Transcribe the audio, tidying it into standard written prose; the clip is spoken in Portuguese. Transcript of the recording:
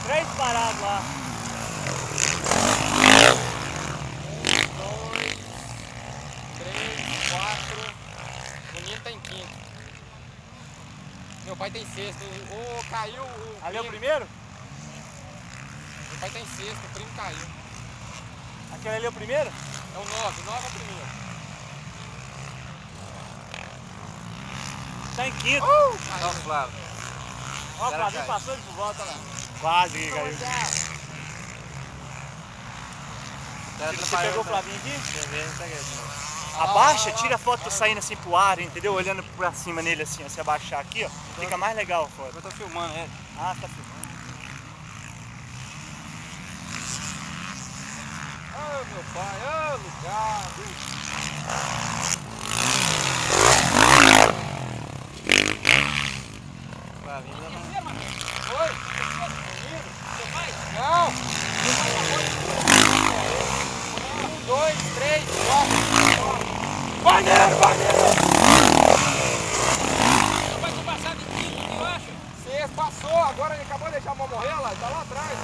Três parados lá. 1, 2, 3, 4. O menino tá em quinto. Meu pai tem sexto. Caiu o Ali é o primo. primeiro? Meu pai tá em sexto, o primo caiu. Aquele ali é o primeiro? É o 9, o 9 é o primeiro. Tá em quinto. Caiu. Flávio. Ó, o Cara, Flavinho cai. passou de volta lá. Quase que caiu. Você pegou o Flavinho aqui? Abaixa, tira a foto saindo assim pro ar, entendeu? Olhando pra cima nele assim, ó. Se abaixar aqui, ó, fica mais legal a foto. Eu tô filmando ele. Ah, tá filmando. Ô meu pai, ô lugar. Flavinho não. Oi? Seu pai? Não! Meu pai acabou de 1, 2, 3, 4. Maneiro! Meu pai tinha passado de 15, eu acho. Você passou, agora ele acabou de deixar a mão morrer, lá, ele tá lá atrás.